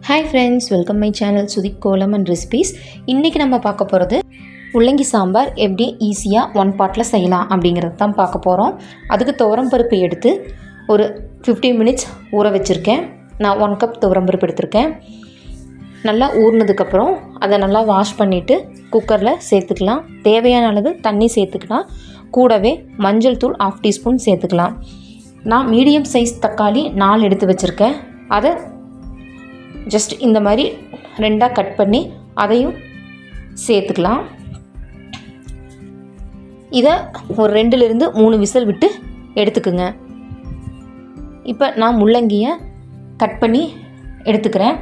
Hi friends, welcome my channel Sudhik kolam and recipes. இன்றைக்கி நம்ம பார்க்க போகிறது முள்ளங்கி சாம்பார் எப்படி ஈஸியாக ஒன் பாட்டில் செய்யலாம் அப்படிங்கிறது தான் பார்க்க போகிறோம். அதுக்கு துவரம்பருப்பு எடுத்து ஒரு 15 மினிட்ஸ் ஊற வச்சுருக்கேன். நான் 1 கப் துவரம்பருப்பு எடுத்திருக்கேன். நல்லா ஊறினதுக்கப்புறம் அதை நல்லா வாஷ் பண்ணிவிட்டு குக்கரில் சேர்த்துக்கலாம். தேவையான அளவு தண்ணி சேர்த்துக்கலாம். கூடவே மஞ்சள் தூள் 1/2 டீஸ்பூன் சேர்த்துக்கலாம். நான் மீடியம் சைஸ் தக்காளி 4 எடுத்து வச்சுருக்கேன். அதை ஜஸ்ட் இந்த மாதிரி 2ஆக கட் பண்ணி அதையும் சேர்த்துக்கலாம். இதை ஒரு 2லிருந்து 3 விசில் விட்டு எடுத்துக்குங்க. இப்போ நான் முள்ளங்கியை கட் பண்ணி எடுத்துக்கிறேன்.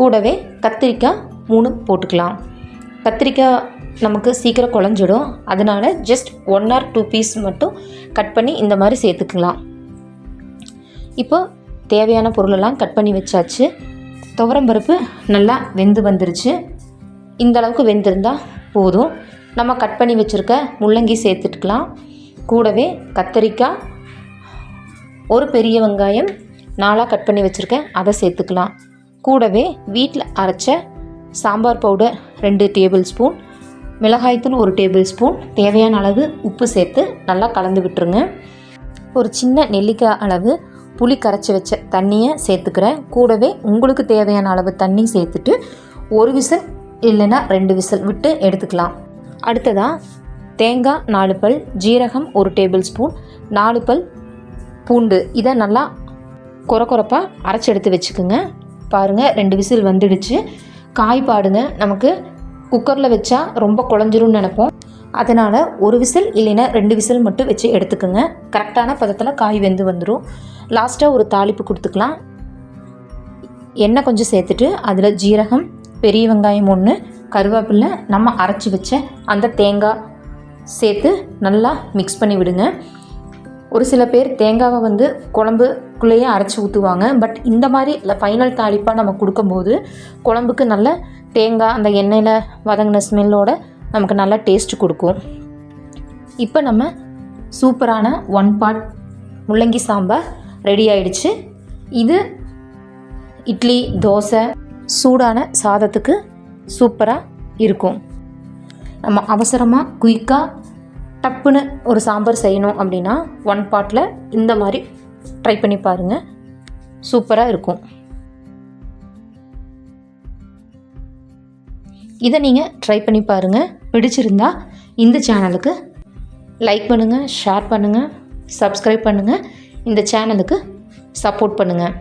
கூடவே கத்திரிக்காய் 3 போட்டுக்கலாம். கத்திரிக்காய் நமக்கு சீக்கிரம் குழஞ்சிடும். அதனால் ஜஸ்ட் 1 or 2 பீஸ் மட்டும் கட் பண்ணி இந்த மாதிரி சேர்த்துக்கலாம். இப்போ தேவையான பொருளெல்லாம் கட் பண்ணி வச்சாச்சு. துவரம்பருப்பு நல்லா வெந்து வந்துருச்சு. இந்த அளவுக்கு வெந்திருந்தால் போதும். நம்ம கட் பண்ணி வச்சுருக்க முள்ளங்கி சேர்த்துக்கலாம். கூடவே கத்திரிக்காய், ஒரு பெரிய வெங்காயம் 4ஆக கட் பண்ணி வச்சுருக்கேன், அதை சேர்த்துக்கலாம். கூடவே வீட்டில் அரைச்ச சாம்பார் பவுடர் 2 டேபிள் ஸ்பூன், மிளகாய்த்தூள் 1 டேபிள் ஸ்பூன், தேவையான அளவு உப்பு சேர்த்து நல்லா கலந்து விட்டுருங்க. ஒரு சின்ன நெல்லிக்காய் அளவு புளி கரைச்சி வச்ச தண்ணியை சேர்த்துக்கிறேன். கூடவே உங்களுக்கு தேவையான அளவு தண்ணி சேர்த்துட்டு 1 விசில் இல்லைன்னா 2 விசில் விட்டு எடுத்துக்கலாம். அடுத்ததாக தேங்காய் 4 பல், ஜீரகம் 1 டேபிள் ஸ்பூன், 4 பல் பூண்டு, இதை நல்லா கொரப்பாக அரைச்சி எடுத்து வச்சுக்கோங்க. பாருங்கள், 2 விசில் வந்துடுச்சு. காய் பாடுங்க, நமக்கு குக்கரில் வச்சா ரொம்ப குழஞ்சிரும்னு நினைப்போம். அதனால் 1 விசில் இல்லைன்னா 2 விசில் மட்டும் வச்சு எடுத்துக்கோங்க. கரெக்டான பதத்தில் காய் வெந்து வந்துடும். லாஸ்ட்டாக ஒரு தாளிப்பு கொடுத்துக்கலாம். எண்ணெய் கொஞ்சம் சேர்த்துட்டு அதில் ஜீரகம், பெரிய வெங்காயம் 1, கருவேப்பிலை, நம்ம அரைச்சி வச்ச அந்த தேங்காய் சேர்த்து நல்லா மிக்ஸ் பண்ணி விடுங்க. ஒரு சில பேர் தேங்காவை குழம்புக்குள்ளேயே அரைச்சி ஊற்றுவாங்க. பட் இந்த மாதிரி ஃபைனல் தாளிப்பாக நம்ம கொடுக்கும்போது குழம்புக்கு நல்ல தேங்காய் அந்த எண்ணெயில் வதங்கின ஸ்மெல்லோட நமக்கு நல்லா டேஸ்ட் கொடுக்கும். இப்போ நம்ம சூப்பரான 1 பாட் முள்ளங்கி சாம்பார் ரெடி ஆயிடுச்சு. இது இட்லி, தோசை, சூடான சாதத்துக்கு சூப்பராக இருக்கும். நம்ம அவசரமாக குயிக்காக டப்புன்னு ஒரு சாம்பார் செய்யணும் அப்படின்னா 1 பாட்டில் இந்த மாதிரி ட்ரை பண்ணி பாருங்கள், சூப்பராக இருக்கும். இதை நீங்கள் ட்ரை பண்ணி பாருங்கள். பிடிச்சிருந்தா இந்த சேனலுக்கு லைக் பண்ணுங்கள், ஷேர் பண்ணுங்கள், சப்ஸ்கிரைப் பண்ணுங்கள். இந்த சேனலுக்கு சப்போர்ட் பண்ணுங்கள்.